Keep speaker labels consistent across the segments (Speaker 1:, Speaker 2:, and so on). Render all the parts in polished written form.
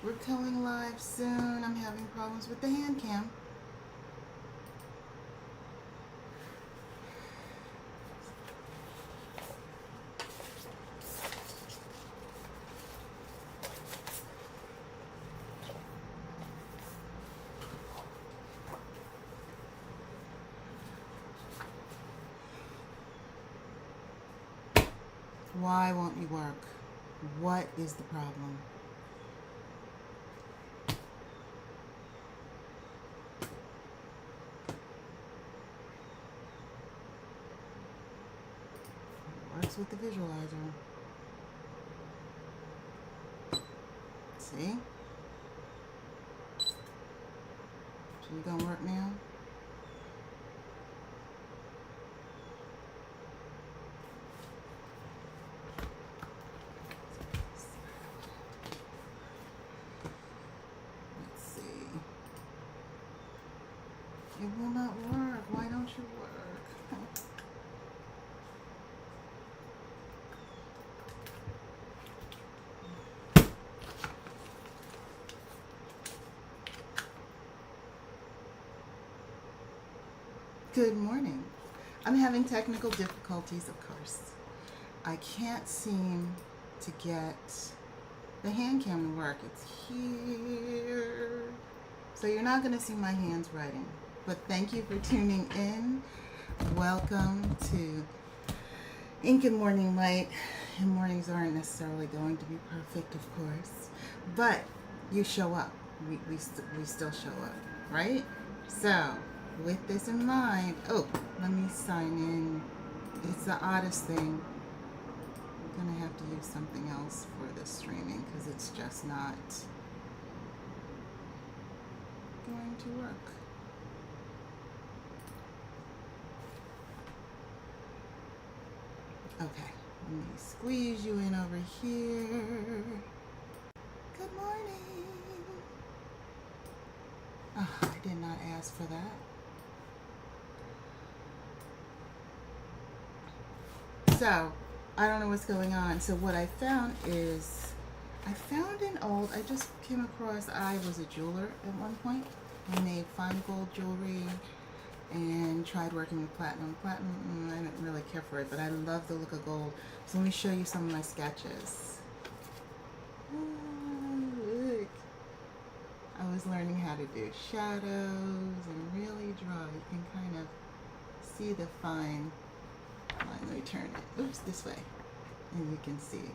Speaker 1: We're going live soon. I'm having problems with the hand cam. Why won't you work? What is the problem? Works with the visualizer. See? So you gonna work now? Let's see. It will not work. Why don't you work? Good morning. I'm having technical difficulties, of course. I can't seem to get the hand cam to work. It's here. So you're not going to see my hands writing. But thank you for tuning in. Welcome to Ink and Morning Light. And mornings aren't necessarily going to be perfect, of course. But you show up. We still show up, right? So with this in mind, let me sign in. It's the oddest thing. I'm gonna have to use something else for this streaming because it's just not going to work. Okay, let me squeeze you in over here. Good morning. Oh, I did not ask for that. So, I don't know what's going on. So what I found is, I just came across, I was a jeweler at one point. I made fine gold jewelry and tried working with platinum. Platinum, I didn't really care for it, but I love the look of gold. So let me show you some of my sketches. Look. I was learning how to do shadows and really draw. You can kind of see the fine line. Let me turn it. Oops, this way. And you can see.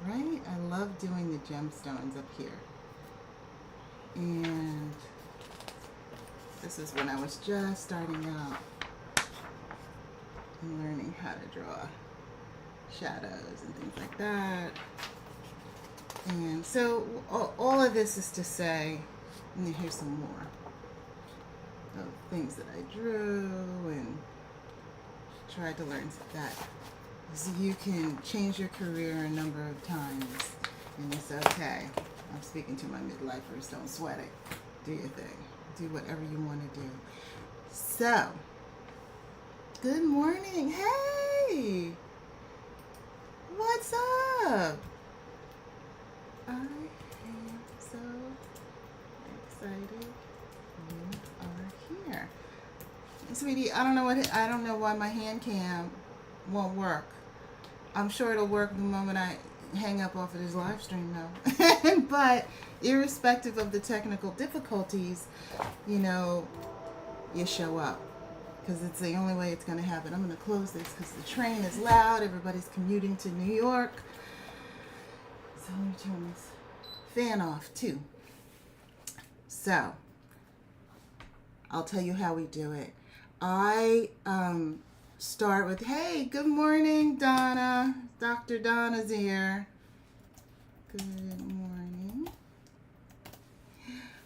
Speaker 1: Right? I love doing the gemstones up here. And this is when I was just starting out and learning how to draw shadows and things like that. And so all of this is to say, and here's some more of things that I drew and tried to learn that. So you can change your career a number of times and it's okay. I'm speaking to my midlifers, don't sweat it. Do your thing. Do whatever you want to do. So, good morning. Hey! What's up? I am so excited you are here. Sweetie, I don't know why my hand cam won't work. I'm sure it'll work the moment I hang up off of this live stream though. But irrespective of the technical difficulties, you show up. Because it's the only way it's going to happen. I'm going to close this because the train is loud. Everybody's commuting to New York. So let me turn this fan off too. So, I'll tell you how we do it. I start with, hey, good morning, Donna. Dr. Donna's here. Good morning.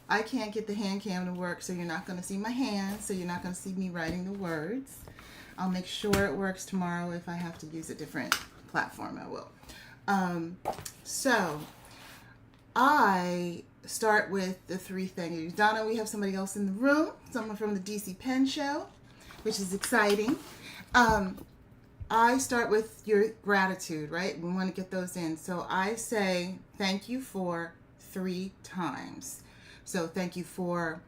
Speaker 1: I can't get the hand cam to work, so you're not going to see my hands, so you're not going to see me writing the words. I'll make sure it works tomorrow. If I have to use a different platform, I will. So, I start with the three things. Donna, we have somebody else in the room, someone from the DC Pen Show, which is exciting. I start with your gratitude, right? We want to get those in. So I say, thank you for 3 times. So thank you for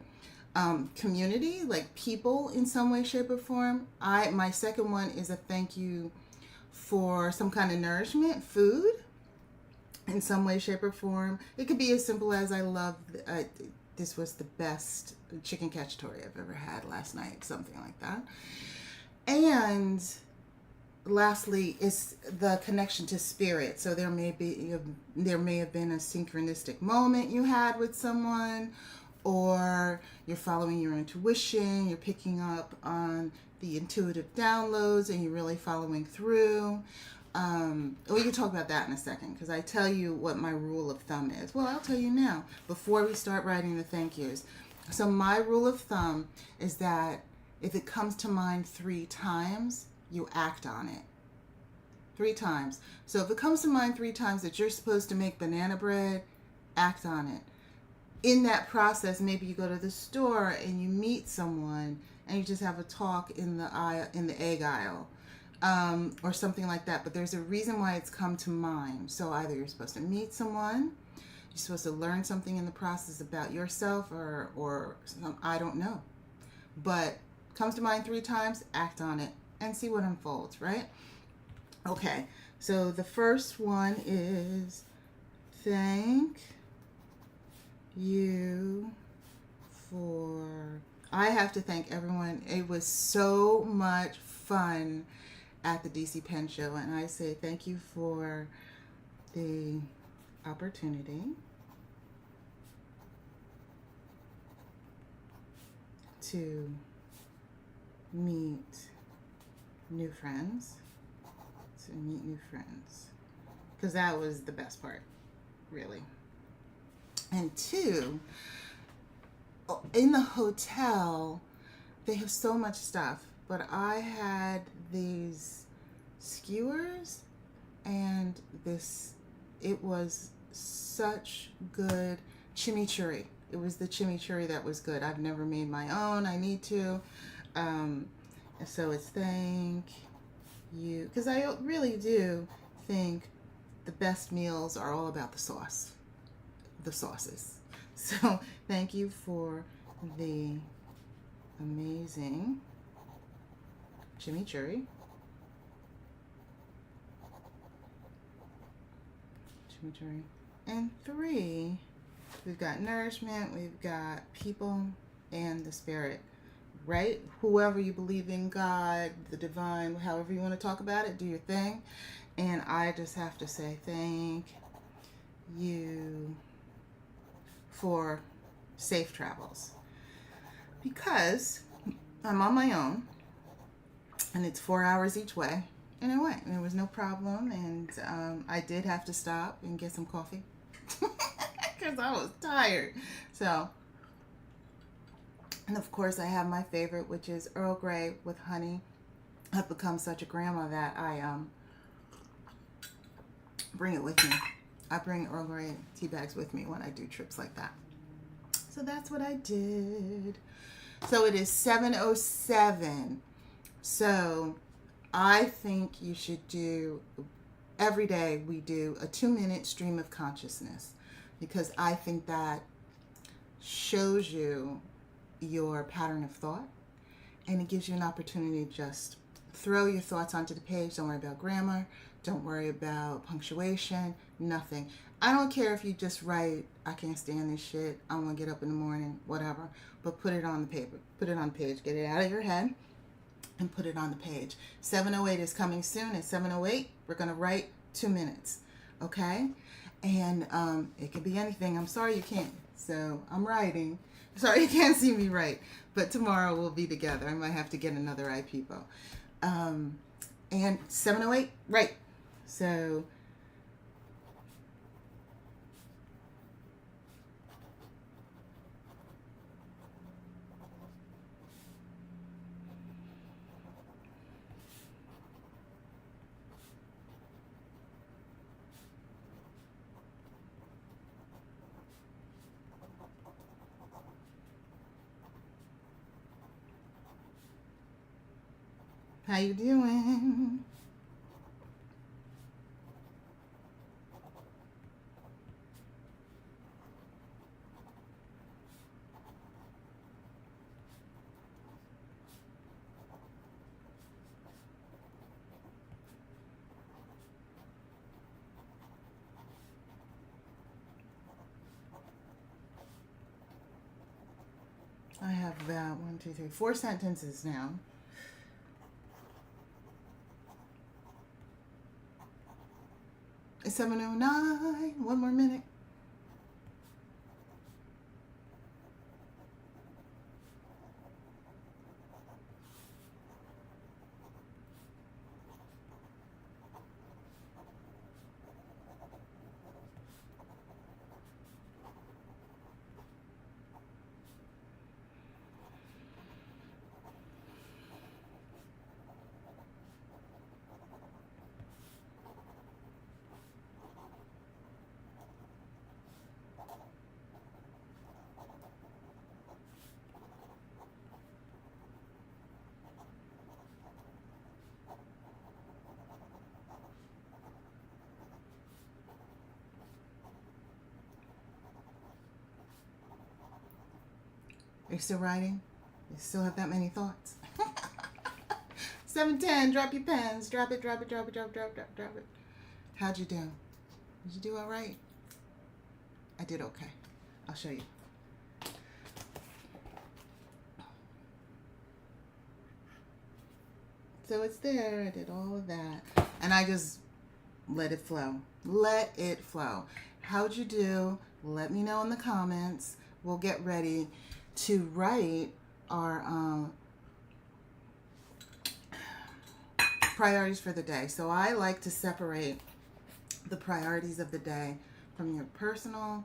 Speaker 1: community, like people in some way, shape, or form. My second one is a thank you for some kind of nourishment, food, in some way, shape, or form. It could be as simple as I love. This was the best chicken cacciatore I've ever had last night, something like that. And lastly is the connection to spirit. So there may have been a synchronistic moment you had with someone, or you're following your intuition, you're picking up on the intuitive downloads and you're really following through. We can talk about that in a second, because I tell you what my rule of thumb is. Well, I'll tell you now before we start writing the thank yous. So my rule of thumb is that if it comes to mind 3 times, you act on it. 3 times. So if it comes to mind 3 times that you're supposed to make banana bread, act on it. In that process, maybe you go to the store and you meet someone and you just have a talk in the egg aisle, or something like that. But there's a reason why it's come to mind. So either you're supposed to meet someone, you're supposed to learn something in the process about yourself, or I don't know. But comes to mind 3 times, act on it and see what unfolds, right? Okay, so the first one is thank you for... I have to thank everyone. It was so much fun at the DC Pen Show, and I say thank you for the opportunity to meet new friends. Because that was the best part, really. And 2, in the hotel, they have so much stuff, but I had these skewers, and it was such good chimichurri. It was the chimichurri that was good. I've never made my own. I need to. So it's thank you, because I really do think the best meals are all about the sauces. So thank you for the amazing chimichurri. And 3, we've got nourishment, we've got people, and the spirit. Right? Whoever you believe in, God, the divine, however you want to talk about it, do your thing. And I just have to say thank you for safe travels, because I'm on my own and it's 4 hours each way, and I went and there was no problem. And I did have to stop and get some coffee because I was tired. So, and of course I have my favorite, which is Earl Grey with honey. I've become such a grandma that I bring it with me. I bring Earl Grey tea bags with me when I do trips like that. So that's what I did. So it is 7:07. So I think you should do, every day we do a 2-minute stream of consciousness, because I think that shows you your pattern of thought, and it gives you an opportunity to just throw your thoughts onto the page. Don't worry about grammar, don't worry about punctuation, nothing. I don't care if you just write, I can't stand this shit, I want to get up in the morning, whatever, but put it on the paper, put it on the page, get it out of your head and put it on the page. 7:08 is coming soon. At 7:08 we're going to write 2 minutes, okay? And it could be anything. I'm sorry you can't, so I'm writing. Sorry you can't see me write, but tomorrow we'll be together. I might have to get another iPeepo. And 7:08, right. So how you doing? have about 1, 2, 3, 4 sentences now. It's 7:09. One more minute. Are you still writing? You still have that many thoughts? 7:10. Drop your pens. Drop it, drop it, drop it, drop it, drop it, drop it. How'd you do? Did you do all right? I did okay. I'll show you. So it's there. I did all of that. And I just let it flow. Let it flow. How'd you do? Let me know in the comments. We'll get ready to write our priorities for the day. So I like to separate the priorities of the day from your personal,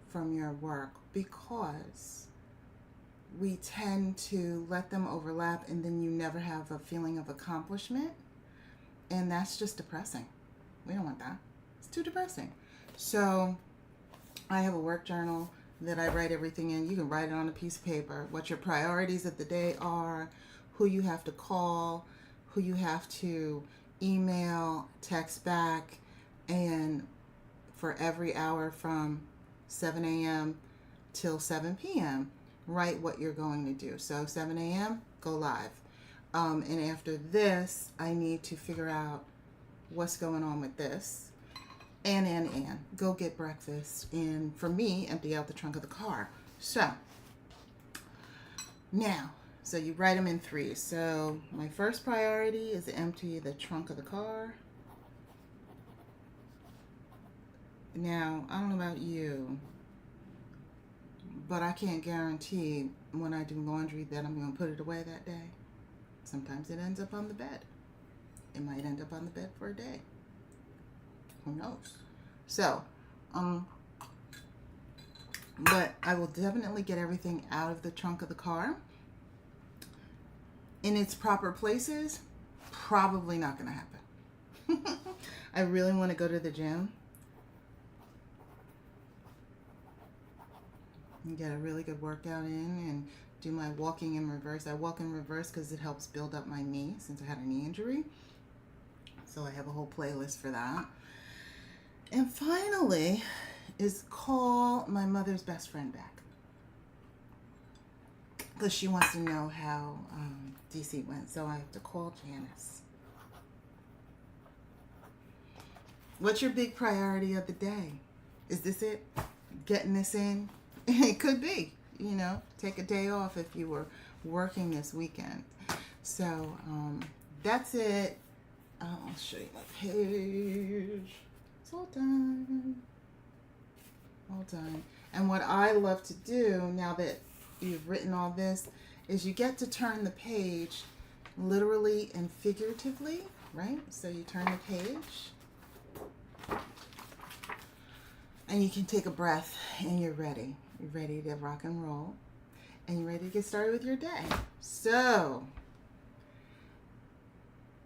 Speaker 1: from your work, because we tend to let them overlap and then you never have a feeling of accomplishment, and that's just depressing. We don't want that. It's too depressing. So I have a work journal that I write everything in. You can write it on a piece of paper, what your priorities of the day are, who you have to call, who you have to email, text back, and for every hour from 7 a.m. till 7 p.m., write what you're going to do. So 7 a.m., go live. And after this, I need to figure out what's going on with this. And go get breakfast, and for me, empty out the trunk of the car. So now, so you write them in threes. So my first priority is to empty the trunk of the car. Now, I don't know about you, but I can't guarantee when I do laundry that I'm going to put it away that day. Sometimes it ends up on the bed. It might end up on the bed for a day. Who knows? So, but I will definitely get everything out of the trunk of the car. In its proper places, probably not going to happen. I really want to go to the gym and get a really good workout in and do my walking in reverse. I walk in reverse because it helps build up my knee since I had a knee injury. So I have a whole playlist for that. And finally is call my mother's best friend back, because she wants to know how DC went. So I have to call Janice. What's your big priority of the day? Is this it? Getting this in? It could be. You know, take a day off if you were working this weekend. So that's it. I'll show you my page. It's all done. All done. And what I love to do now that you've written all this is you get to turn the page literally and figuratively, right? So you turn the page and you can take a breath and you're ready. You're ready to rock and roll and you're ready to get started with your day. So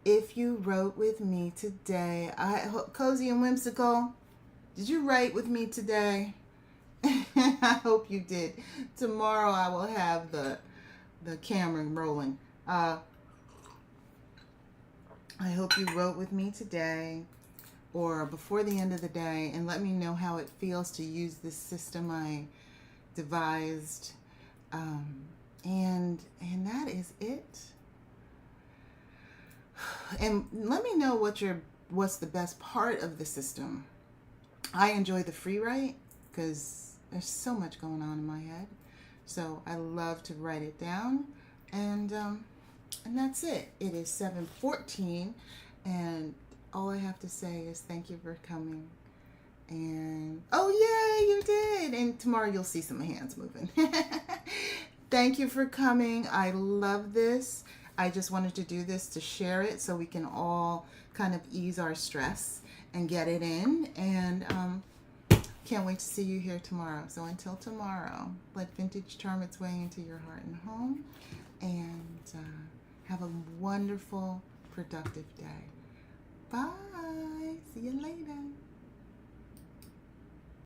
Speaker 1: if you wrote with me today, Cozy and Whimsical, did you write with me today? I hope you did. Tomorrow I will have the camera rolling. I hope you wrote with me today or before the end of the day, and let me know how it feels to use this system I devised. And that is it. And let me know what's the best part of the system. I enjoy the free write because there's so much going on in my head. So I love to write it down, and that's it. It is 7:14, and all I have to say is thank you for coming. And oh yay, you did! And tomorrow you'll see some hands moving. Thank you for coming. I love this. I just wanted to do this to share it so we can all kind of ease our stress and get it in. And can't wait to see you here tomorrow. So until tomorrow, let vintage charm its way into your heart and home. And have a wonderful, productive day. Bye.